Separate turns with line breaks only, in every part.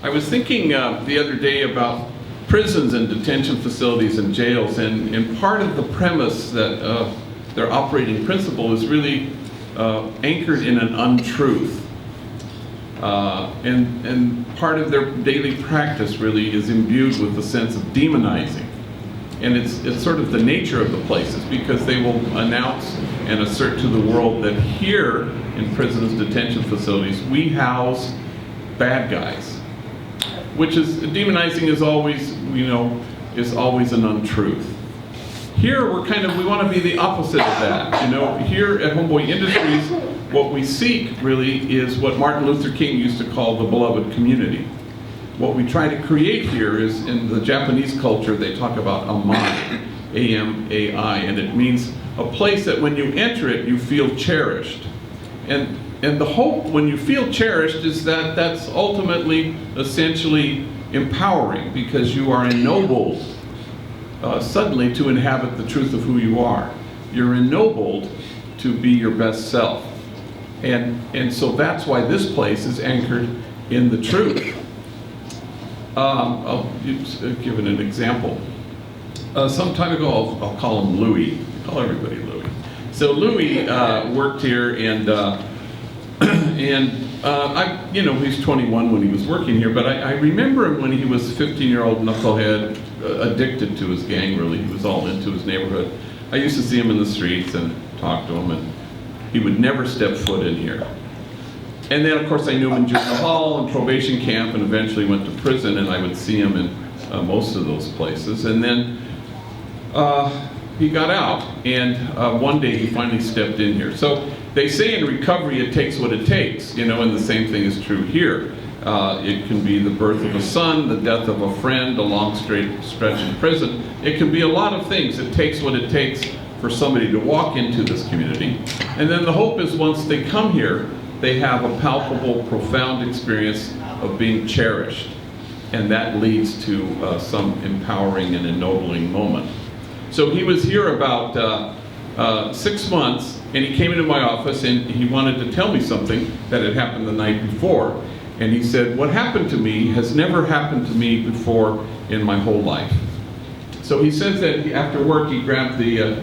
I was thinking the other day about prisons and detention facilities and jails, and part of the premise that their operating principle is really anchored in an untruth. And part of their daily practice really is imbued with the sense of demonizing. And it's sort of the nature of the places, because they will announce and assert to the world that here in prisons, detention facilities, we house bad guys. Which is, demonizing is always, is always an untruth. Here we want to be the opposite of that. Here at Homeboy Industries, what we seek really is what Martin Luther King used to call the beloved community. What we try to create here is, in the Japanese culture, they talk about amai, A-M-A-I, and it means a place that when you enter it, you feel cherished. And the hope when you feel cherished is that that's ultimately, essentially empowering, because you are ennobled suddenly to inhabit the truth of who you are. You're ennobled to be your best self. And so that's why this place is anchored in the truth. I'll give an example. Some time ago, I'll call him Louis. I call everybody Louis. So Louis worked here, and he's 21 when he was working here, but I remember him when he was a 15-year-old knucklehead, addicted to his gang, really. He was all into his neighborhood. I used to see him in the streets and talk to him, and he would never step foot in here. And then, of course, I knew him in juvenile hall and probation camp, and eventually went to prison, and I would see him in most of those places. And then he got out, and one day he finally stepped in here. So they say in recovery it takes what it takes, and the same thing is true here. It can be the birth of a son, the death of a friend, a long stretch in prison. It can be a lot of things. It takes what it takes for somebody to walk into this community. And then the hope is once they come here, they have a palpable, profound experience of being cherished. And that leads to some empowering and ennobling moment. So he was here about 6 months, and he came into my office, and he wanted to tell me something that had happened the night before. And he said, what happened to me has never happened to me before in my whole life. So he says that after work he grabbed the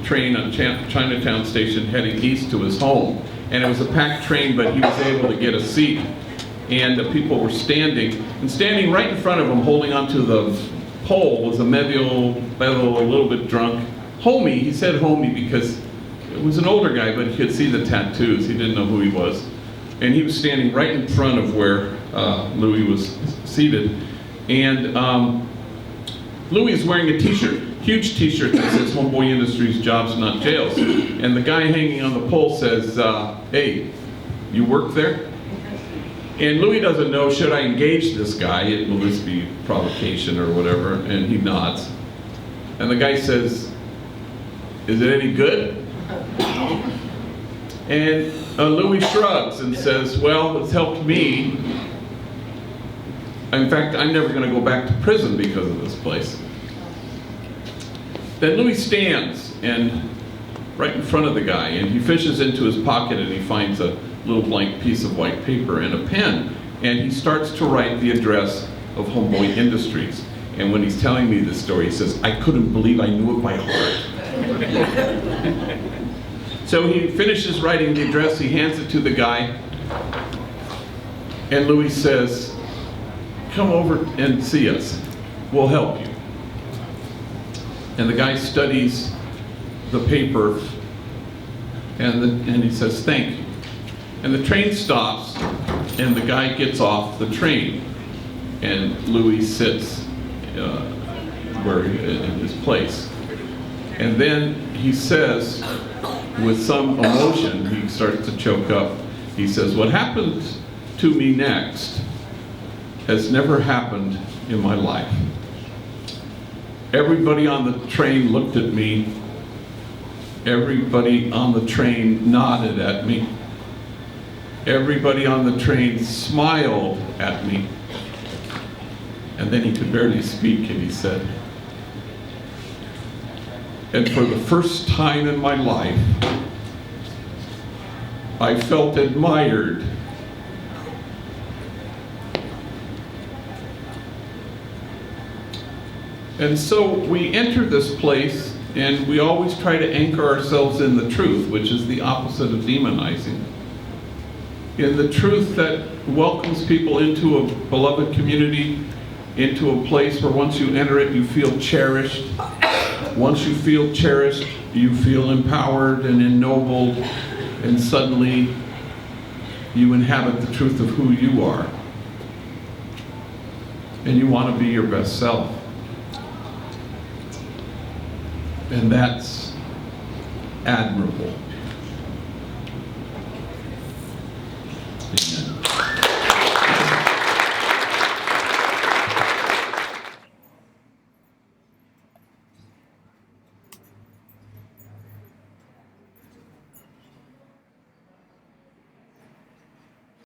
train on Chinatown Station heading east to his home. And it was a packed train, but he was able to get a seat. And the people were standing right in front of him, holding onto the pole, was a medio, a little bit drunk homie. He said homie because it was an older guy, but he could see the tattoos. He didn't know who he was. And he was standing right in front of where Louis was seated. And Louis is wearing a t-shirt, huge t-shirt that says Homeboy Industries, Jobs Not Jails. And the guy hanging on the pole says, hey, you work there? And Louis doesn't know, should I engage this guy? Will this be provocation or whatever? And he nods. And the guy says, is it any good? And Louis shrugs and says, well, it's helped me. In fact, I'm never going to go back to prison because of this place. Then Louis stands and right in front of the guy, and he fishes into his pocket and he finds a little blank piece of white paper and a pen, and he starts to write the address of Homeboy Industries. And when he's telling me this story, he says, I couldn't believe I knew it by heart. So he finishes writing the address, he hands it to the guy, and Louis says, come over and see us, we'll help you. And the guy studies the paper, and he says, thank you. And the train stops, and the guy gets off the train, and Louis sits in his place. And then he says, with some emotion, he starts to choke up. He says, what happened to me next has never happened in my life. Everybody on the train looked at me. Everybody on the train nodded at me. Everybody on the train smiled at me. And then he could barely speak, and he said, and for the first time in my life, I felt admired. And so we enter this place, and we always try to anchor ourselves in the truth, which is the opposite of demonizing. In the truth that welcomes people into a beloved community, into a place where once you enter it, you feel cherished. Once you feel cherished, you feel empowered and ennobled, and suddenly you inhabit the truth of who you are. And you want to be your best self. And that's admirable. Amen.